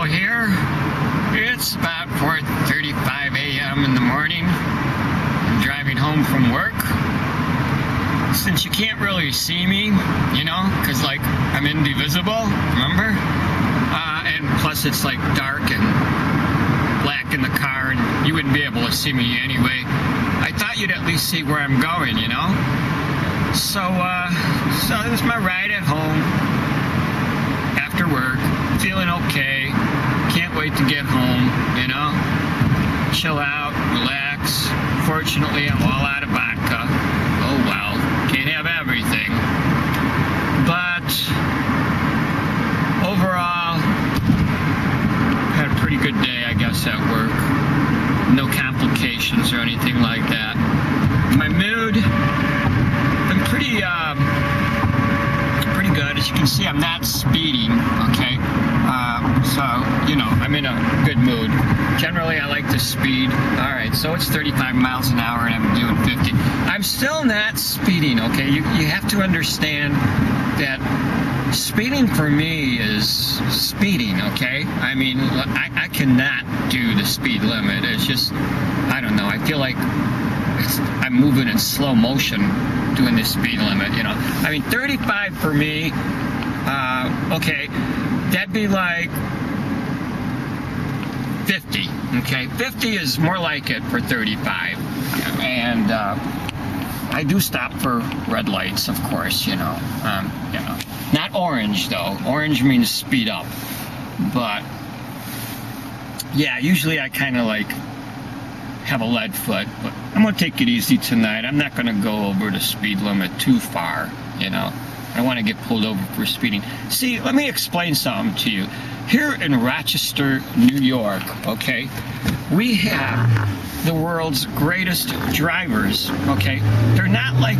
here. It's about 4:35 a.m. in the morning. I'm driving home from work. Since you can't really see me, you know, because like I'm IndieVisible, remember? And plus it's like dark and black in the car and you wouldn't be able to see me anyway. I thought you'd at least see where I'm going, you know? So this is my ride at home after work. Feeling okay. Can't wait to get home, you know? Chill out, relax. Fortunately, I'm all out of vodka. Oh well, can't have everything. But overall, had a pretty good day, I guess, at work. No complications or anything like that. My mood, been pretty good. As you can see, I'm not speeding, okay? So, you know, I'm in a good mood. Generally, I like to speed. All right, so it's 35 miles an hour and I'm doing 50. I'm still not speeding, okay? You have to understand that speeding for me is speeding, okay? I mean, I cannot do the speed limit. It's just, I don't know. I feel like I'm moving in slow motion doing the speed limit, you know? I mean, 35 for me, okay, that'd be like 50, okay? 50 is more like it for 35. And I do stop for red lights, of course, you know. Not orange, though. Orange means speed up. But, yeah, usually I kind of like have a lead foot, but I'm going to take it easy tonight. I'm not going to go over the speed limit too far, you know. I don't want to get pulled over for speeding. See, let me explain something to you. Here in Rochester, New York, okay, we have the world's greatest drivers, okay? They're not like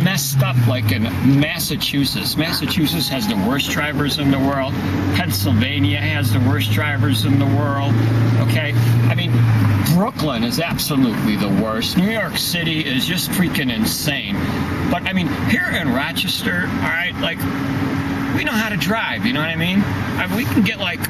messed up like in Massachusetts. Massachusetts has the worst drivers in the world. Pennsylvania has the worst drivers in the world, okay? I mean, Brooklyn is absolutely the worst. New York City is just freaking insane. But I mean, here in Rochester, all right, like, we know how to drive, you know what I mean? We can get like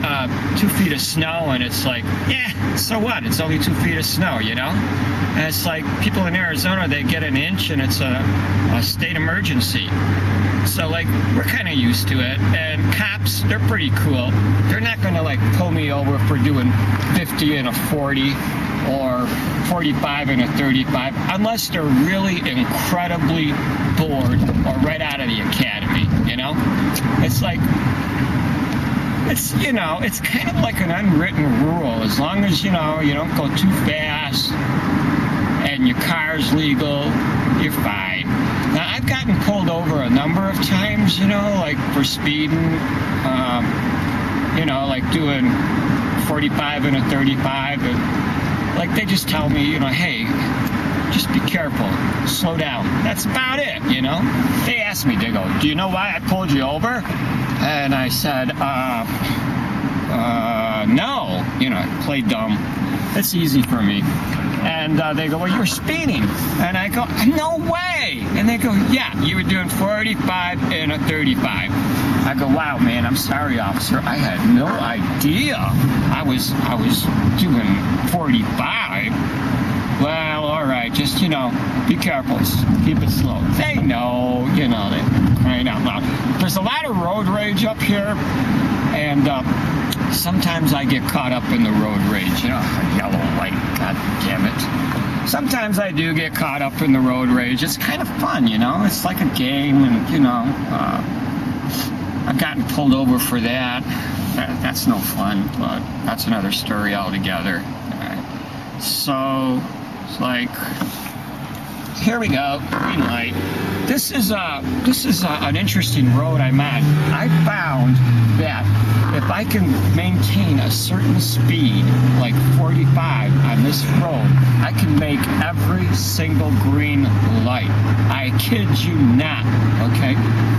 2 feet of snow and it's like, yeah, so what? It's only 2 feet of snow, you know? And it's like people in Arizona, they get an inch and it's a state emergency. So like, we're kind of used to it. And cops, they're pretty cool. They're not going to like pull me over for doing 50 and a 40 or 45 and a 35 unless they're really incredibly bored or right out of the academy, you know? It's like, it's, you know, it's kind of like an unwritten rule. As long as, you know, you don't go too fast and your car's legal, you're fine. Now, I've gotten pulled over a number of times, you know, like for speeding, you know, like doing 45 and a 35, and like they just tell me, you know, hey, just be careful, slow down. That's about it, you know. They asked me, they go, do you know why I pulled you over? And I said, no, you know, play dumb. It's easy for me. And they go, well, you were speeding. And I go, no way. And they go, yeah, you were doing 45 and a 35. I go, wow, man, I'm sorry, officer. I had no idea I was doing 45. Well, all right, just, you know, be careful. Keep it slow. They know, you know, they crying out loud. There's a lot of road rage up here, and sometimes I get caught up in the road rage. You know, yellow light, god damn it. Sometimes I do get caught up in the road rage. It's kind of fun, you know. It's like a game, and, you know, I've gotten pulled over for that. That's no fun, but that's another story altogether. All right. So, it's like, here we go, green light. This is an interesting road I'm on. I found that if I can maintain a certain speed, like 45 on this road, I can make every single green light. I kid you not, okay?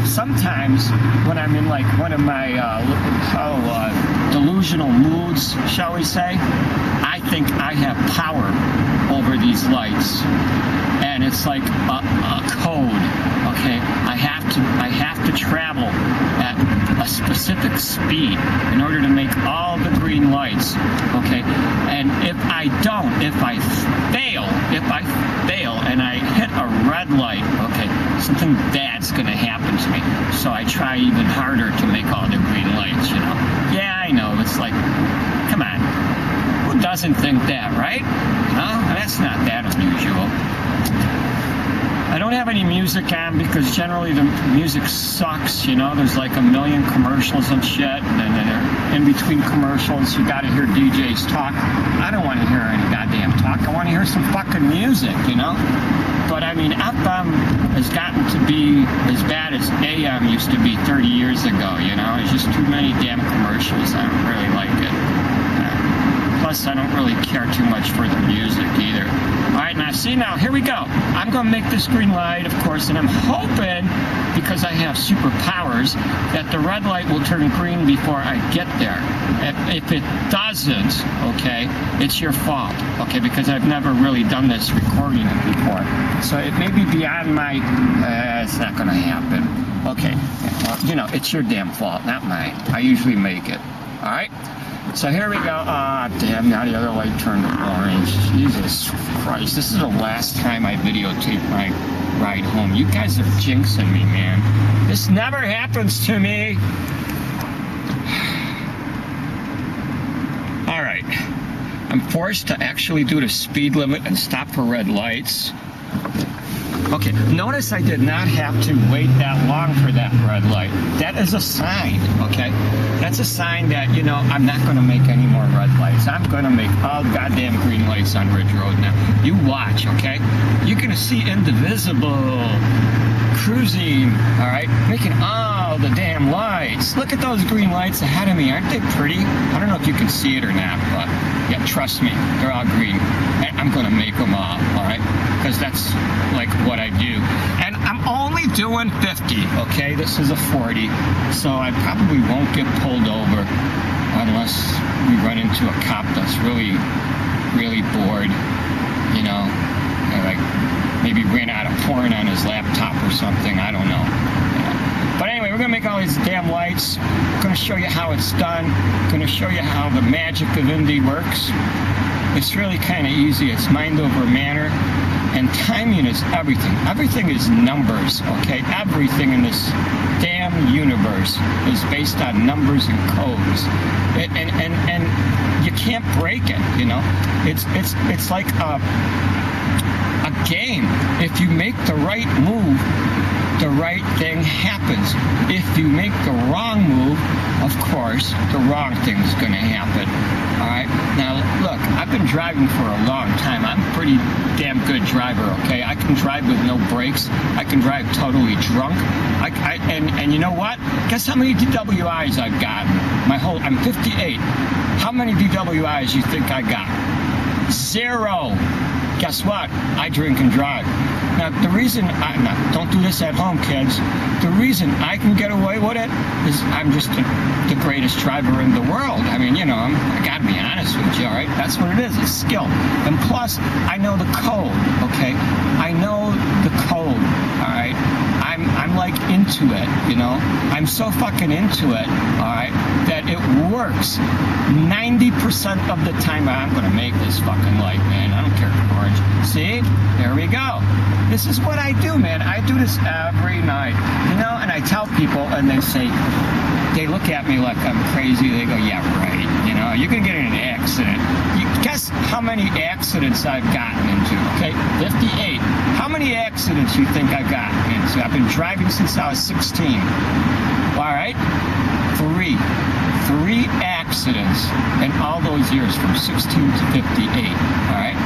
Sometimes when I'm in like one of my delusional moods, shall we say, I think I have power over these lights. And it's like a code, okay? I have to travel at a specific speed in order to make all the green lights, okay? And if I fail and I hit a red light, okay, something bad's gonna happen to me. So I try even harder to make all the green lights, you know? Yeah, I know, it's like, come on. Who doesn't think that, right? No, that's not that unusual. I don't have any music on because generally the music sucks, you know? There's like a million commercials and shit, and then in between commercials, you gotta hear DJs talk. I don't want to hear any goddamn talk. I want to hear some fucking music, you know? But I mean, FM has gotten to be as bad as AM used to be 30 years ago, you know? It's just too many damn commercials. I don't really like it. Plus, I don't really care too much for the music either. All right, now see, now here we go. I'm going to make this green light, of course, and I'm hoping, because I have superpowers, that the red light will turn green before I get there. If it doesn't, okay, it's your fault, okay, because I've never really done this recording before. So it may be beyond my, it's not going to happen. Okay, well, you know, it's your damn fault, not mine. I usually make it. All right? So here we go. Damn, now the other light turned orange. Jesus Christ. This is the last time I videotaped my ride home. You guys are jinxing me, man. This never happens to me. All right. I'm forced to actually do the speed limit and stop for red lights. Okay, notice I did not have to wait that long for that red light. That is a sign, okay? That's a sign that, you know, I'm not going to make any more red lights. I'm going to make all goddamn green lights on Ridge Road now. You watch, okay? You're going to see IndieVisible cruising, all right? Making all the damn lights. Look at those green lights ahead of me. Aren't they pretty? I don't know if you can see it or not, but yeah, trust me, they're all green. And I'm going to make them all right? Because that's like what I do. And I'm only doing 50, okay? This is a 40, so I probably won't get pulled over unless we run into a cop that's really, really bored, you know, like maybe ran out of porn on his laptop or something, I don't know. But anyway, we're gonna make all these damn lights. I'm gonna show you how it's done. I'm gonna show you how the magic of Indie works. It's really kind of easy. It's mind over matter. And timing is everything. Everything is numbers, okay? Everything in this damn universe is based on numbers and codes. And you can't break it, you know? It's like a game. If you make the right move, the right thing happens. If you make the wrong move, of course, the wrong thing's gonna happen. All right. Now, look, I've been driving for a long time. I'm a pretty damn good driver. Okay, I can drive with no brakes. I can drive totally drunk. And you know what? Guess how many DWIs I've gotten? I'm 58. How many DWIs you think I got? 0. Guess what? I drink and drive. Now, the reason don't do this at home, kids. The reason I can get away with it is I'm just the greatest driver in the world. I mean, you know, I gotta be honest with you, all right? That's what it is. It's skill. And plus, I know the code, okay? I know the code, all right? I'm like into it, you know? I'm so fucking into it, all right, that it works 90% of the time. I'm gonna make this fucking light, man. I don't care if it's orange. See? There we go. This is what I do, man. I do this every night, you know? And I tell people, and they look at me like I'm crazy. They go, yeah, right. You know, you're gonna get in an accident. You guess how many accidents I've gotten into, okay? 58. How many accidents you think I've gotten into? I've been driving since I was 16. All right? 3 accidents in all those years from 16 to 58. All right?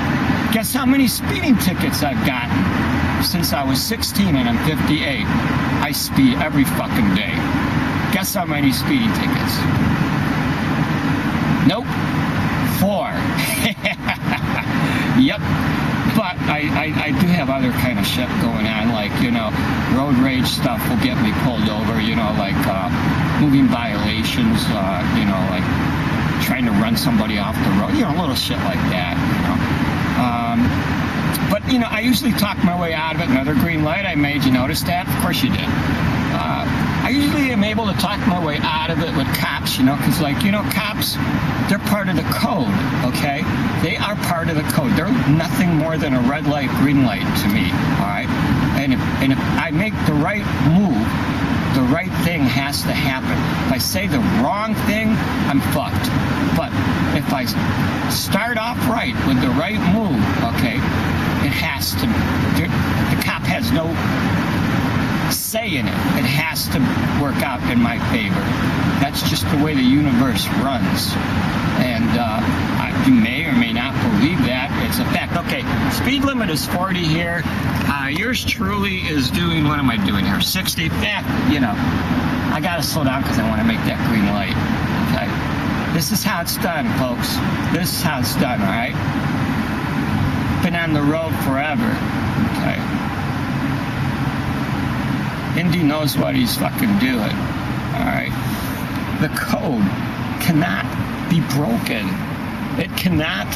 Guess how many speeding tickets I've gotten since I was 16 and I'm 58? I speed every fucking day. Guess how many speeding tickets? Nope. 4. Yep. But I do have other kind of shit going on, like, you know, road rage stuff will get me pulled over, you know, like moving violations, you know, like trying to run somebody off the road, you know, little shit like that, you know. But, you know, I usually talk my way out of it. Another green light I made, you notice that? Of course you did. I usually am able to talk my way out of it with cops this, you know, because, like, you know, cops, they're part of the code, okay? They are part of the code. They're nothing more than a red light, green light to me, all right? And if I make the right move, the right thing has to happen. If I say the wrong thing, I'm fucked. But if I start off right with the right move, okay, it has to, the cop has no say in it. It has to work out in my favor. That's just the way the universe runs. And you may or may not believe that. It's a fact. Okay, speed limit is 40 here. Yours truly is doing, what am I doing here? 60. Yeah, you know, I gotta slow down because I want to make that green light. Okay, this is how it's done, folks. This is how it's done. All right. Been on the road forever. Okay. Indy knows what he's fucking doing. All right. The code cannot be broken. It cannot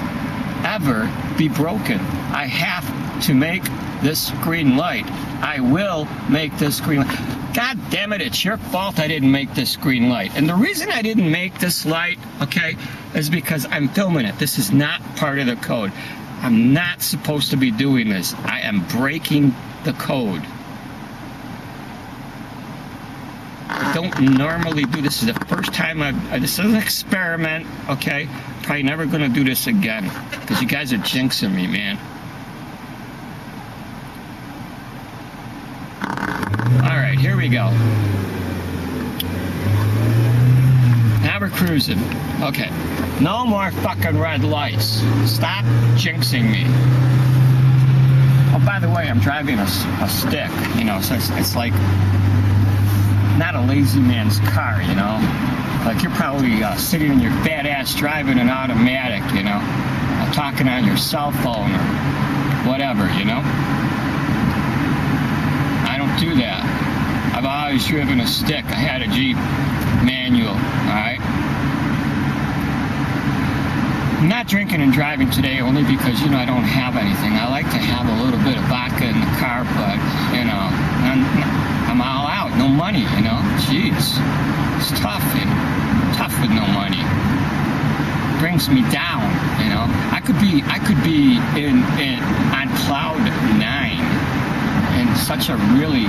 ever be broken. I have to make this green light. I will make this green light. God damn it, it's your fault I didn't make this green light. And the reason I didn't make this light, okay, is because I'm filming it. This is not part of the code. I'm not supposed to be doing this. I am breaking the code. I don't normally do this. This is the first time this is an experiment, okay? Probably never gonna do this again because you guys are jinxing me, man. All right, here we go. Now we're cruising. Okay, no more fucking red lights. Stop jinxing me. Oh, by the way, I'm driving a stick, you know, so it's like not a lazy man's car, you know. Like you're probably sitting in your fat ass driving an automatic, you know, talking on your cell phone or whatever, you know. I don't do that. I've always driven a stick. I had a Jeep manual, all right. I'm not drinking and driving today only because, you know, I don't have anything. I like to have a little bit of vodka in the car, but, you know, I'm all out. No money, you know. Jeez. It's tough, you know. Tough with no money. Brings me down, you know. I could be on cloud 9 in such a really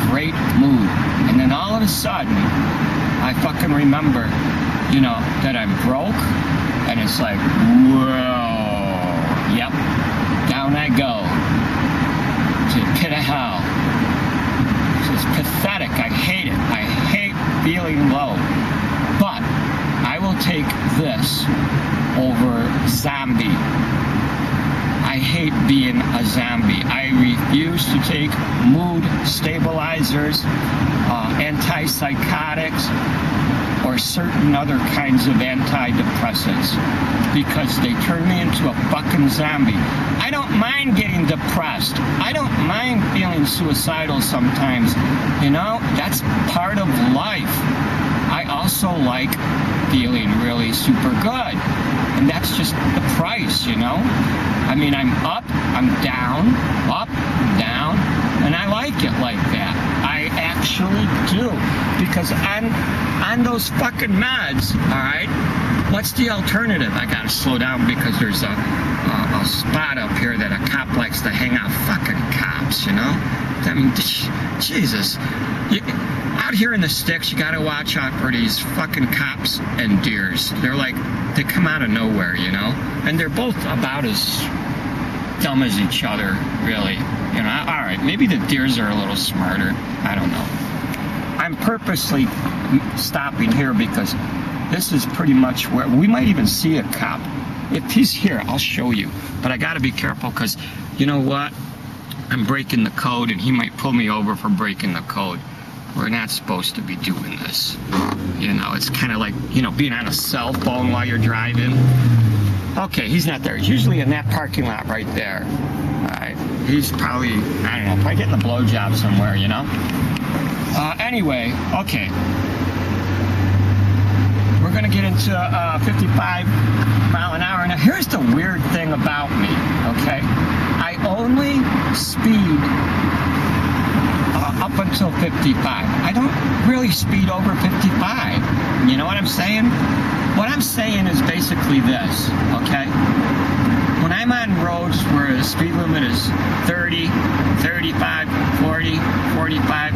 great mood. And then all of a sudden, I fucking remember, you know, that I'm broke. And it's like, whoa, yep, down I go to the pit of hell. It's pathetic. I hate it. I hate feeling low. But I will take this over zombie. I hate being a zombie. I refuse to take mood stabilizers, antipsychotics, or certain other kinds of antidepressants because they turn me into a fucking zombie. I don't mind getting depressed. I don't mind feeling suicidal sometimes. You know, that's part of life. I also like feeling really super good. And that's just the price, you know? I mean, I'm up, I'm down, and I like it like that. I actually do. Because on those fucking meds, all right, what's the alternative? I gotta slow down because there's a spot up here that a cop likes to hang out. Fucking cops, you know? I mean, Jesus. Out here in the sticks, you gotta watch out for these fucking cops and deers. They're like, they come out of nowhere, you know? And they're both about as dumb as each other, really. You know, all right, maybe the deers are a little smarter. I don't know. I'm purposely stopping here because this is pretty much where we might even see a cop. If he's here, I'll show you. But I gotta be careful because, you know what? I'm breaking the code and he might pull me over for breaking the code. We're not supposed to be doing this. You know, it's kind of like, you know, being on a cell phone while you're driving. Okay, he's not there. He's usually in that parking lot right there. All right, he's probably, I don't know, probably getting a blowjob somewhere, you know? Anyway, okay. We're gonna get into 55 mile an hour. Now, here's the weird thing about me, okay? I only speed up until 55. I don't really speed over 55. You know what I'm saying? What I'm saying is basically this, okay? When I'm on roads where the speed limit is 30, 35, 40, 45,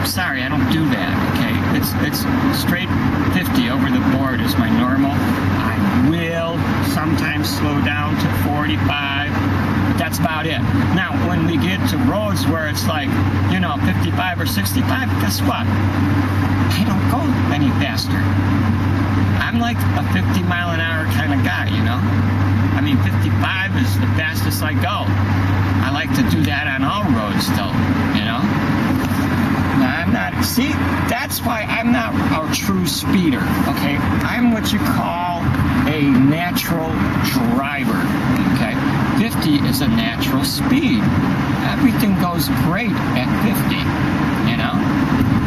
sorry, I don't do that, okay? It's straight 50 over the board is my normal. I will sometimes slow down to 45, but that's about it. Now, when we get to roads where it's like, 55 or 65, guess what? I don't go any faster. I'm like a 50 mile an hour kind of guy, I mean, 55 is the fastest I go. I like to do that on all roads, though, Now, I'm not, see, that's why I'm not a true speeder, okay? I'm what you call a natural driver, okay? 50 is a natural speed. Everything goes great at 50,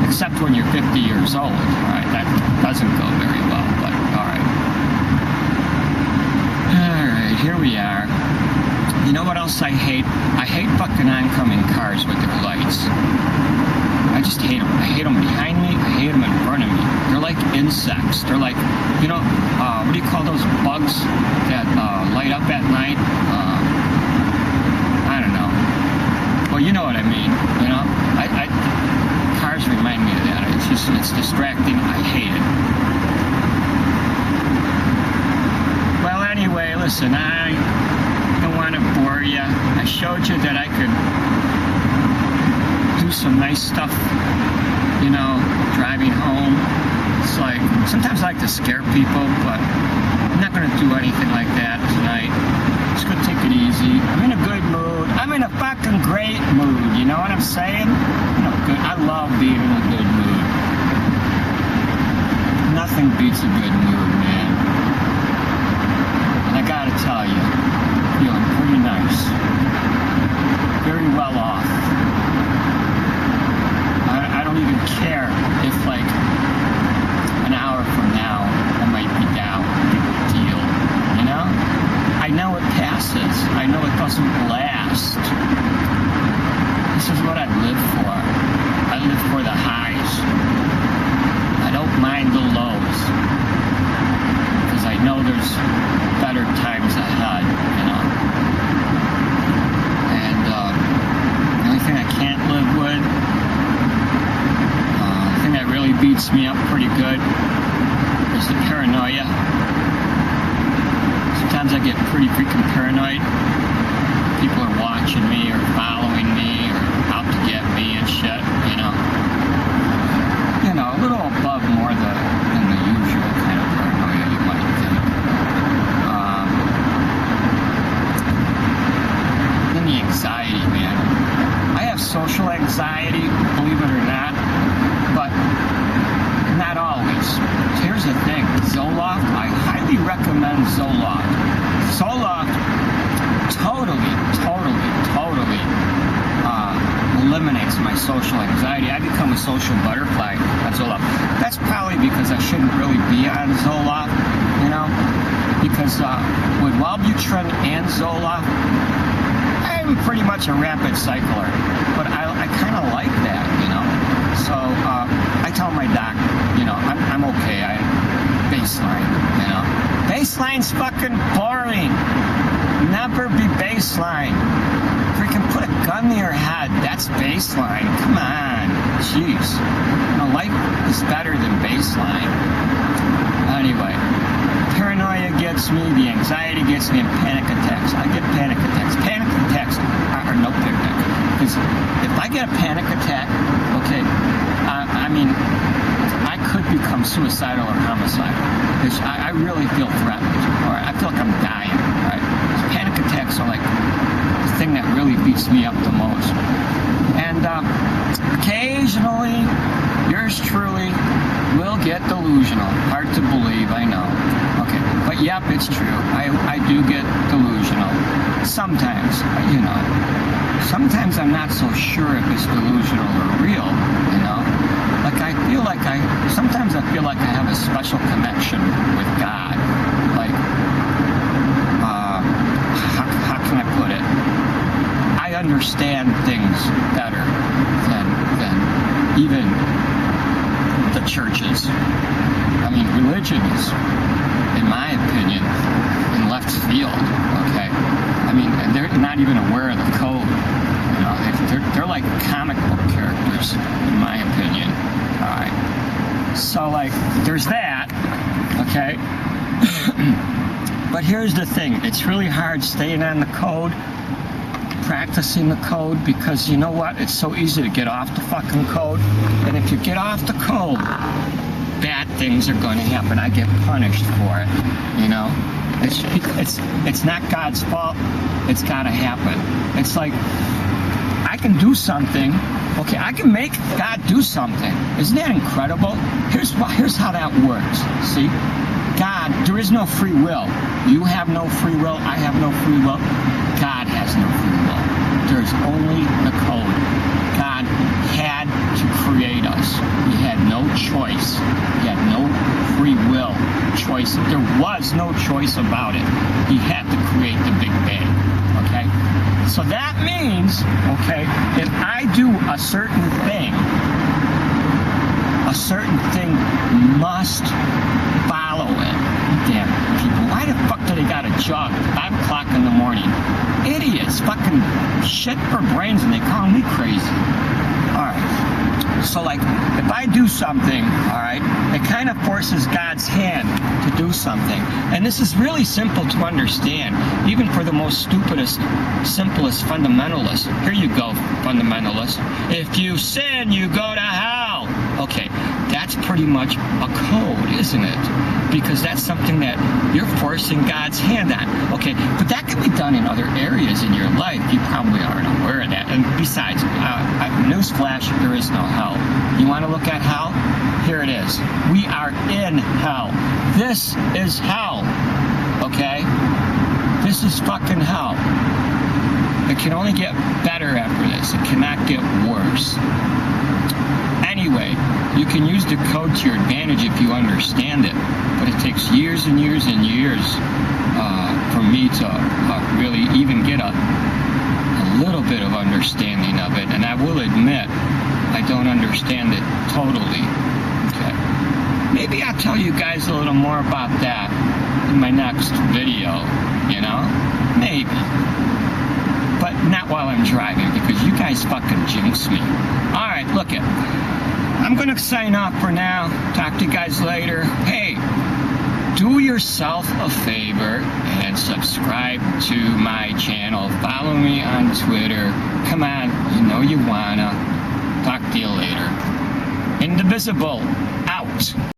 except when you're 50 years old, all right? That doesn't go very well, but all right. All right, here we are. You know what else I hate? I hate fucking oncoming cars with their lights. I just hate them. I hate them behind me. I hate them in front of me. They're like insects. They're like, what do you call those bugs that light up at night? I don't know. Well, you know what I mean. Cars remind me of that. It's distracting. I hate it. Well, anyway, listen, I don't want to bore you. I showed you that I could do some nice stuff, driving home. It's like, sometimes I like to scare people, but I'm not going to do anything like that tonight. Just going to take it easy. I'm in a good mood. I'm in a fucking great mood, you know what I'm saying? I love being in a good mood. Nothing beats a good mood, man. And I gotta tell you, feeling pretty nice. Very well off. I don't even care if, like, an hour from now, I might be down. Big deal, I know it passes. I know it doesn't last. This is what I live for. I live for the highs. I don't mind the lows. Because I know there's better times ahead, And the only thing I can't live with, the thing that really beats me up pretty good, is the paranoia. Sometimes I get pretty freaking paranoid. People are watching me or following me or out to get me and shit, a little above more than the usual kind of paranoia you might think. Then the anxiety, man. I have social anxiety, believe it or not, but not always. Here's the thing, Zoloft, I highly recommend Zoloft. Zoloft totally eliminates my social anxiety. I become a social butterfly on Zoloft. That's probably because I shouldn't really be on Zoloft, because with Wellbutrin and Zoloft, I'm pretty much a rapid cycler, but I kind of like that, So I tell my doc, I'm okay. Baseline, Baseline's fucking boring. Never be baseline. Freaking put a gun to your head. That's baseline. Come on. Jeez. Life is better than baseline. Anyway, paranoia gets me, the anxiety gets me, and panic attacks. I get panic attacks. Panic attacks are no picnic. Because if I get a panic attack, okay, I could become suicidal or homicidal. Because I really feel threatened. Or I feel like I'm dying. Right? Panic attacks are like the thing that really beats me up the most. And occasionally, yours truly will get delusional. Hard to believe, I know. Okay, but yep, it's true. I do get delusional. Sometimes, Sometimes I'm not so sure if it's delusional or real, Sometimes I feel like I have a special connection with God. Like, how can I put it? I understand things better than even the churches. religion is, in my opinion, in left field, okay? I mean, they're not even aware of the code. You know, they're like comic book characters, in my opinion. All right. So, like, there's that, okay? But here's the thing. It's really hard staying on the code, practicing the code, because you know what? It's so easy to get off the fucking code. And if you get off the code, bad things are going to happen. I get punished for it, you know? It's not God's fault. It's got to happen. It's like, I can do something. Okay, I can make God do something. Isn't that incredible? Here's how that works. See? God, there is no free will. You have no free will. I have no free will. God has no free will. There's only the code. God had to create us. He had no choice. He had no free will choice. There was no choice about it. He had to create the Big Bang. Okay? So that means, okay, if I do a certain thing must follow it. Damn people, why the fuck do they gotta jog at 5 o'clock in the morning? Idiots, fucking shit for brains, and they call me crazy. Alright, so like, if I do something, alright, it kind of forces God's hand to do something. And this is really simple to understand, even for the most stupidest, simplest fundamentalist. Here you go, fundamentalist. If you sin, you go to hell. Okay, that's pretty much a code, isn't it? Because that's something that you're forcing God's hand on. Okay, but that can be done in other areas in your life. You probably aren't aware of that. And besides, newsflash, there is no hell. You want to look at hell? Here it is. We are in hell. This is hell. Okay? This is fucking hell. It can only get better after this. It cannot get worse. Anyway, you can use the code to your advantage if you understand it, but it takes years and years and years for me to really even get a little bit of understanding of it, and I will admit I don't understand it totally. Okay, maybe I'll tell you guys a little more about that in my next video, you know, maybe. But not while I'm driving, because you guys fucking jinx me. Alright, look it. I'm going to sign off for now. Talk to you guys later. Hey, do yourself a favor and subscribe to my channel. Follow me on Twitter. Come on, you know you wanna. Talk to you later. IndieVisible, out.